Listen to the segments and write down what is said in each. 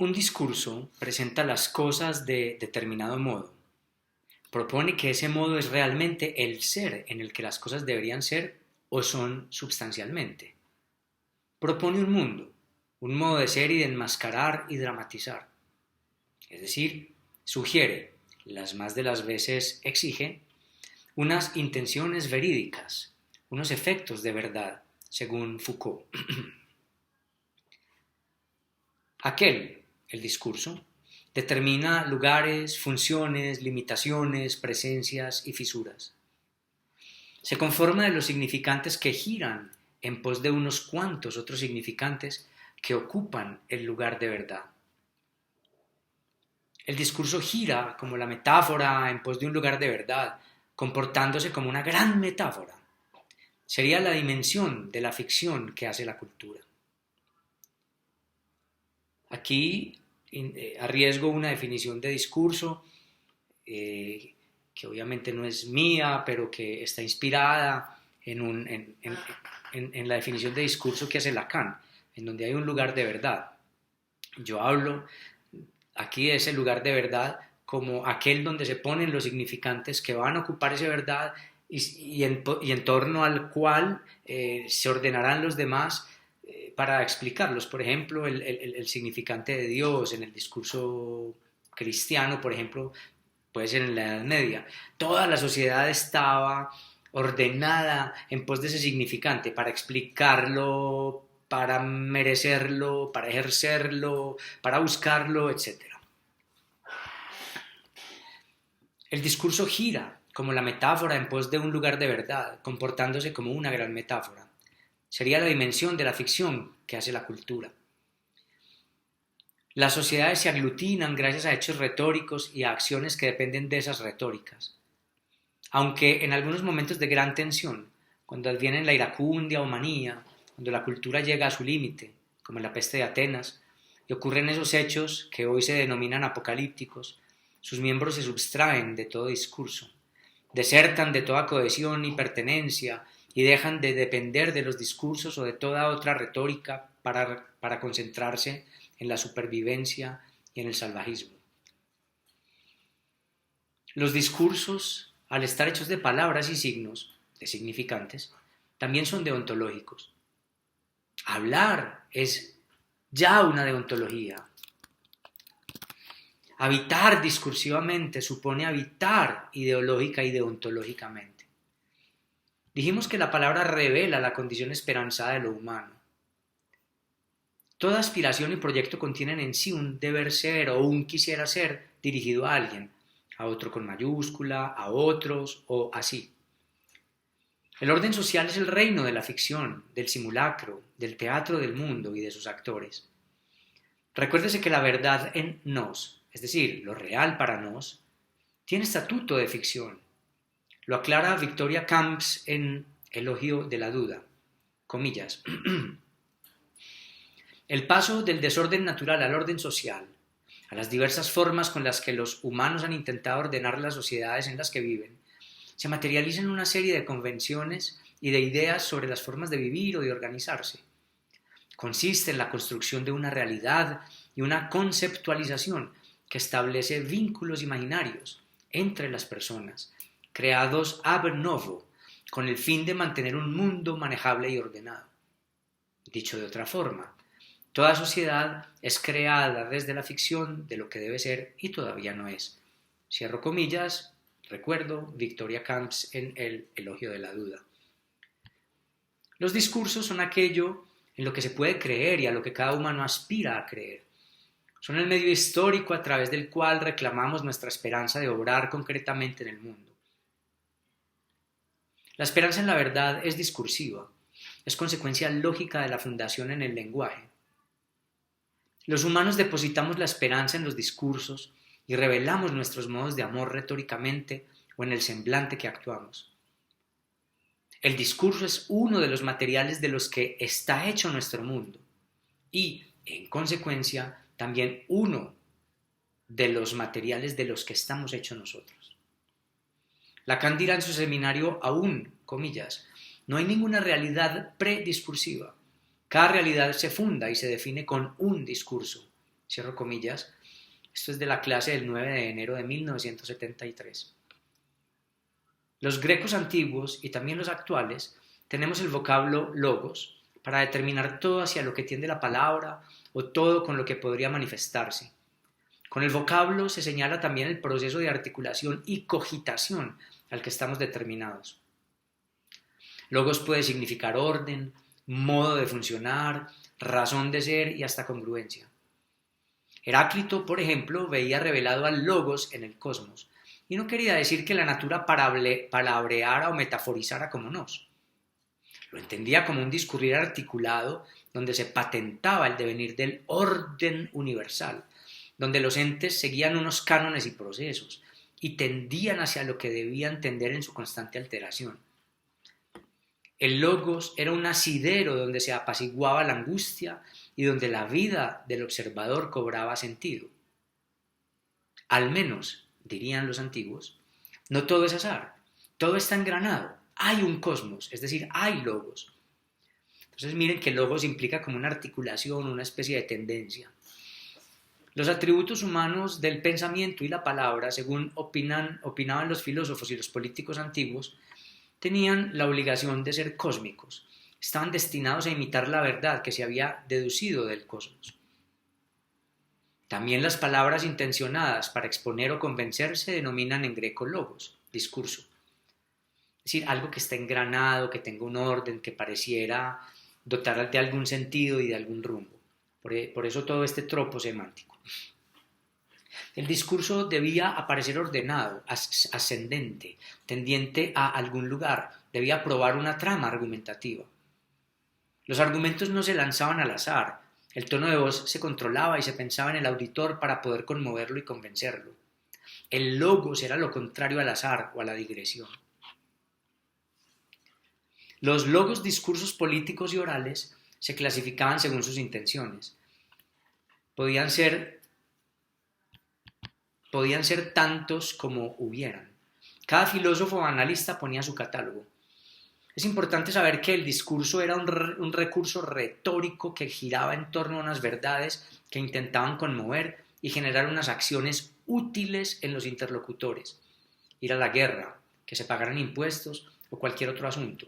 Un discurso presenta las cosas de determinado modo. Propone que ese modo es realmente el ser en el que las cosas deberían ser o son substancialmente. Propone un modo de ser y de enmascarar y dramatizar. Es decir, sugiere, las más de las veces exige, unas intenciones verídicas, unos efectos de verdad, según Foucault. El discurso, determina lugares, funciones, limitaciones, presencias y fisuras. Se conforma de los significantes que giran en pos de unos cuantos otros significantes que ocupan el lugar de verdad. El discurso gira como la metáfora en pos de un lugar de verdad, comportándose como una gran metáfora. Sería la dimensión de la ficción que hace la cultura. Aquí arriesgo una definición de discurso que obviamente no es mía, pero que está inspirada en la definición de discurso que hace Lacan, en donde hay un lugar de verdad. Yo hablo aquí de ese lugar de verdad como aquel donde se ponen los significantes que van a ocupar esa verdad y en torno al cual se ordenarán los demás para explicarlos. Por ejemplo, el significante de Dios en el discurso cristiano, por ejemplo, puede ser en la Edad Media. Toda la sociedad estaba ordenada en pos de ese significante para explicarlo, para merecerlo, para ejercerlo, para buscarlo, etc. El discurso gira como la metáfora en pos de un lugar de verdad, comportándose como una gran metáfora. Sería la dimensión de la ficción que hace la cultura. Las sociedades se aglutinan gracias a hechos retóricos y a acciones que dependen de esas retóricas. Aunque en algunos momentos de gran tensión, cuando advienen la iracundia o manía, cuando la cultura llega a su límite, como en la peste de Atenas, y ocurren esos hechos que hoy se denominan apocalípticos, sus miembros se subtraen de todo discurso, desertan de toda cohesión y pertenencia y dejan de depender de los discursos o de toda otra retórica para concentrarse en la supervivencia y en el salvajismo. Los discursos, al estar hechos de palabras y signos, de significantes, también son deontológicos. Hablar es ya una deontología. Habitar discursivamente supone habitar ideológica y deontológicamente. Dijimos que la palabra revela la condición esperanzada de lo humano. Toda aspiración y proyecto contienen en sí un deber ser o un quisiera ser dirigido a alguien, a otro con mayúscula, a otros o así. El orden social es el reino de la ficción, del simulacro, del teatro del mundo y de sus actores. Recuérdese que la verdad en nos, es decir, lo real para nos, tiene estatuto de ficción. Lo aclara Victoria Camps en Elogio de la Duda, comillas. El paso del desorden natural al orden social, a las diversas formas con las que los humanos han intentado ordenar las sociedades en las que viven, se materializa en una serie de convenciones y de ideas sobre las formas de vivir o de organizarse. Consiste en la construcción de una realidad y una conceptualización que establece vínculos imaginarios entre las personas, creados ab novo, con el fin de mantener un mundo manejable y ordenado. Dicho de otra forma, toda sociedad es creada desde la ficción de lo que debe ser y todavía no es. Cierro comillas, recuerdo Victoria Camps en El Elogio de la Duda. Los discursos son aquello en lo que se puede creer y a lo que cada humano aspira a creer. Son el medio histórico a través del cual reclamamos nuestra esperanza de obrar concretamente en el mundo. La esperanza en la verdad es discursiva, es consecuencia lógica de la fundación en el lenguaje. Los humanos depositamos la esperanza en los discursos y revelamos nuestros modos de amor retóricamente o en el semblante que actuamos. El discurso es uno de los materiales de los que está hecho nuestro mundo y, en consecuencia, también uno de los materiales de los que estamos hechos nosotros. Lacan dirá en su seminario aún, comillas, no hay ninguna realidad prediscursiva. Cada realidad se funda y se define con un discurso, cierro comillas. Esto es de la clase del 9 de enero de 1973. Los grecos antiguos y también los actuales tenemos el vocablo logos para determinar todo hacia lo que tiende la palabra o todo con lo que podría manifestarse. Con el vocablo se señala también el proceso de articulación y cogitación al que estamos determinados. Logos puede significar orden, modo de funcionar, razón de ser y hasta congruencia. Heráclito, por ejemplo, veía revelado al logos en el cosmos, y no quería decir que la natura palabreara o metaforizara como nos. Lo entendía como un discurrir articulado donde se patentaba el devenir del orden universal, donde los entes seguían unos cánones y procesos y tendían hacia lo que debían tender en su constante alteración. El logos era un asidero donde se apaciguaba la angustia y donde la vida del observador cobraba sentido. Al menos, dirían los antiguos, no todo es azar, todo está engranado, hay un cosmos, es decir, hay logos. Entonces miren que logos implica como una articulación, una especie de tendencia. Los atributos humanos del pensamiento y la palabra, según opinaban los filósofos y los políticos antiguos, tenían la obligación de ser cósmicos, estaban destinados a imitar la verdad que se había deducido del cosmos. También las palabras intencionadas para exponer o convencer se denominan en greco logos, discurso. Es decir, algo que está engranado, que tenga un orden, que pareciera dotar de algún sentido y de algún rumbo. Por eso todo este tropo semántico. El discurso debía aparecer ordenado, ascendente, tendiente a algún lugar, debía probar una trama argumentativa. Los argumentos no se lanzaban al azar, el tono de voz se controlaba y se pensaba en el auditor para poder conmoverlo y convencerlo. El logos era lo contrario al azar o a la digresión. Los logos discursos políticos y orales se clasificaban según sus intenciones. Podían ser tantos como hubieran. Cada filósofo o analista ponía su catálogo. Es importante saber que el discurso era un recurso retórico que giraba en torno a unas verdades que intentaban conmover y generar unas acciones útiles en los interlocutores. Ir a la guerra, que se pagaran impuestos o cualquier otro asunto.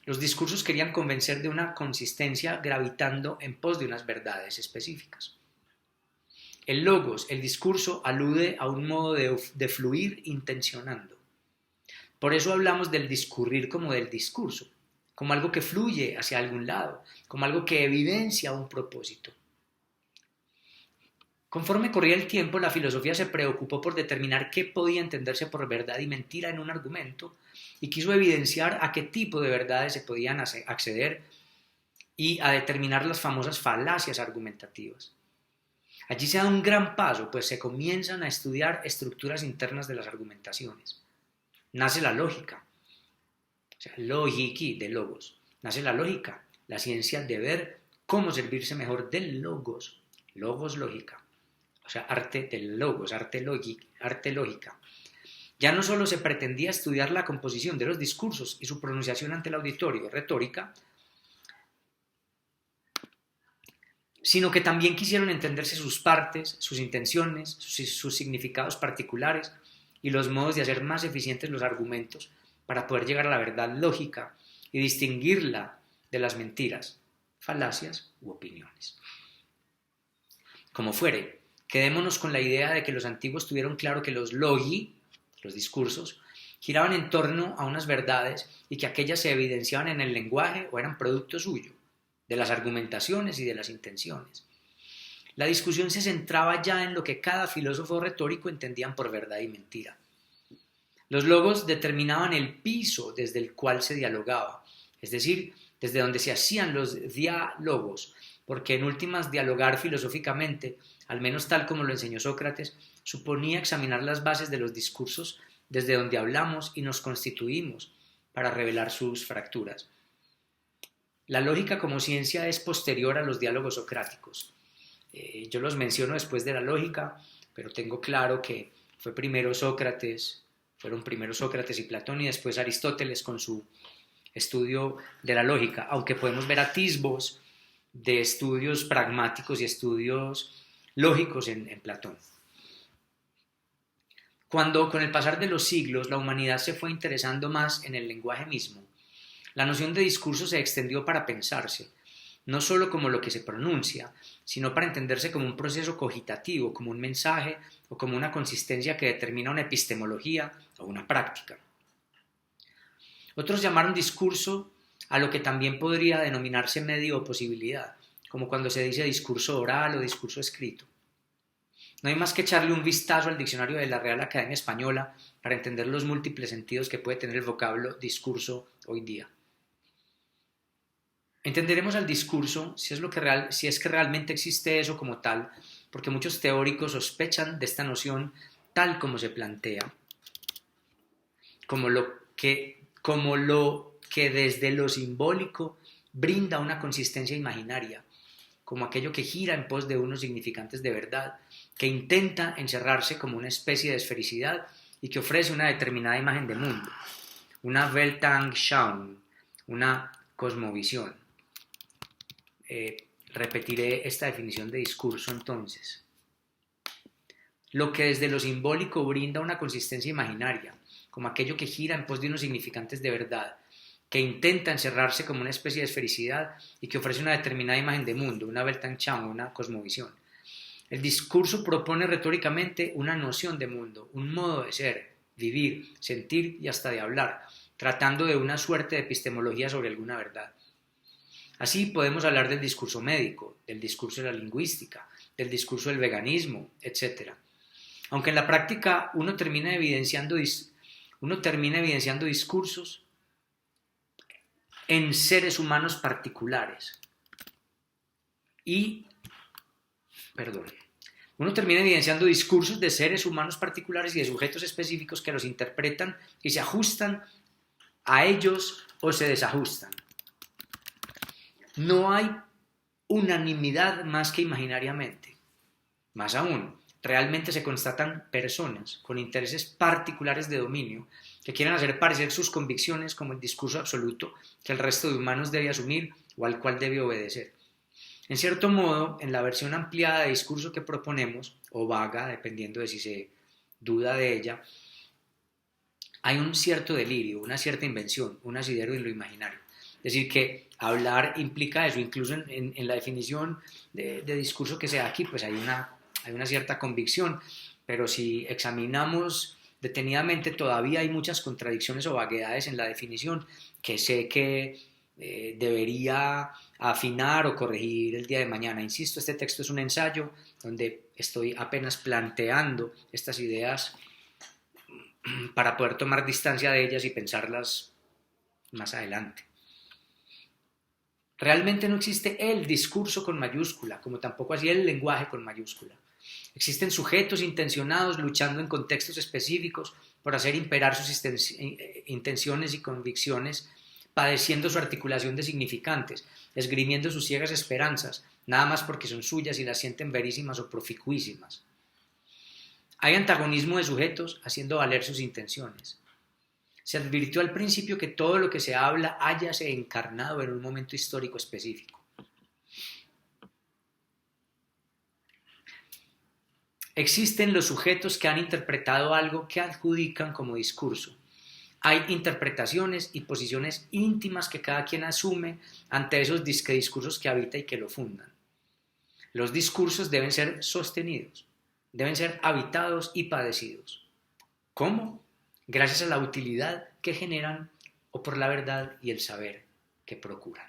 Los discursos querían convencer de una consistencia gravitando en pos de unas verdades específicas. El logos, el discurso, alude a un modo de fluir intencionando. Por eso hablamos del discurrir como del discurso, como algo que fluye hacia algún lado, como algo que evidencia un propósito. Conforme corría el tiempo, la filosofía se preocupó por determinar qué podía entenderse por verdad y mentira en un argumento y quiso evidenciar a qué tipo de verdades se podían acceder y a determinar las famosas falacias argumentativas. Allí se da un gran paso, pues se comienzan a estudiar estructuras internas de las argumentaciones. Nace la lógica, o sea, logiki de logos. Nace la lógica, la ciencia de ver cómo servirse mejor del logos, logos lógica, o sea, arte del logos, arte lógica. Ya no solo se pretendía estudiar la composición de los discursos y su pronunciación ante el auditorio, retórica, sino que también quisieron entenderse sus partes, sus intenciones, sus significados particulares y los modos de hacer más eficientes los argumentos para poder llegar a la verdad lógica y distinguirla de las mentiras, falacias u opiniones. Como fuere, quedémonos con la idea de que los antiguos tuvieron claro que los logi, los discursos, giraban en torno a unas verdades y que aquellas se evidenciaban en el lenguaje o eran producto suyo, de las argumentaciones y de las intenciones. La discusión se centraba ya en lo que cada filósofo retórico entendían por verdad y mentira. Los logos determinaban el piso desde el cual se dialogaba, es decir, desde donde se hacían los diálogos, porque en últimas dialogar filosóficamente, al menos tal como lo enseñó Sócrates, suponía examinar las bases de los discursos desde donde hablamos y nos constituimos para revelar sus fracturas. La lógica como ciencia es posterior a los diálogos socráticos. Yo los menciono después de la lógica, pero tengo claro que fueron primero Sócrates y Platón y después Aristóteles con su estudio de la lógica, aunque podemos ver atisbos de estudios pragmáticos y estudios lógicos en Platón. Cuando con el pasar de los siglos la humanidad se fue interesando más en el lenguaje mismo, la noción de discurso se extendió para pensarse, no solo como lo que se pronuncia, sino para entenderse como un proceso cogitativo, como un mensaje o como una consistencia que determina una epistemología o una práctica. Otros llamaron discurso a lo que también podría denominarse medio o posibilidad, como cuando se dice discurso oral o discurso escrito. No hay más que echarle un vistazo al diccionario de la Real Academia Española para entender los múltiples sentidos que puede tener el vocablo discurso hoy día. Entenderemos al discurso si es que realmente existe eso como tal, porque muchos teóricos sospechan de esta noción tal como se plantea, como lo que desde lo simbólico brinda una consistencia imaginaria, como aquello que gira en pos de unos significantes de verdad, que intenta encerrarse como una especie de esfericidad y que ofrece una determinada imagen de mundo, una Weltanschauung, una cosmovisión. Repetiré esta definición de discurso entonces. Lo que desde lo simbólico brinda una consistencia imaginaria, como aquello que gira en pos de unos significantes de verdad, que intenta encerrarse como una especie de esfericidad y que ofrece una determinada imagen de mundo, una Weltanschauung, una cosmovisión. El discurso propone retóricamente una noción de mundo, un modo de ser, vivir, sentir y hasta de hablar, tratando de una suerte de epistemología sobre alguna verdad. Así podemos hablar del discurso médico, del discurso de la lingüística, del discurso del veganismo, etc. Aunque en la práctica uno termina evidenciando discursos en seres humanos particulares. Uno termina evidenciando discursos de seres humanos particulares y de sujetos específicos que los interpretan y se ajustan a ellos o se desajustan. No hay unanimidad más que imaginariamente. Más aún, realmente se constatan personas con intereses particulares de dominio que quieren hacer parecer sus convicciones como el discurso absoluto que el resto de humanos debe asumir o al cual debe obedecer. En cierto modo, en la versión ampliada de discurso que proponemos, o vaga, dependiendo de si se duda de ella, hay un cierto delirio, una cierta invención, un asidero en lo imaginario. Es decir, que hablar implica eso, incluso en la definición de discurso que se da aquí, pues hay una cierta convicción, pero si examinamos detenidamente todavía hay muchas contradicciones o vaguedades en la definición que sé que debería afinar o corregir el día de mañana. Insisto, este texto es un ensayo donde estoy apenas planteando estas ideas para poder tomar distancia de ellas y pensarlas más adelante. Realmente no existe el discurso con mayúscula, como tampoco así el lenguaje con mayúscula. Existen sujetos intencionados luchando en contextos específicos por hacer imperar sus intenciones y convicciones, padeciendo su articulación de significantes, esgrimiendo sus ciegas esperanzas, nada más porque son suyas y las sienten verísimas o proficuísimas. Hay antagonismo de sujetos haciendo valer sus intenciones. Se advirtió al principio que todo lo que se habla háyase encarnado en un momento histórico específico. Existen los sujetos que han interpretado algo que adjudican como discurso. Hay interpretaciones y posiciones íntimas que cada quien asume ante esos discursos que habita y que lo fundan. Los discursos deben ser sostenidos, deben ser habitados y padecidos. ¿Cómo? Gracias a la utilidad que generan o por la verdad y el saber que procuran.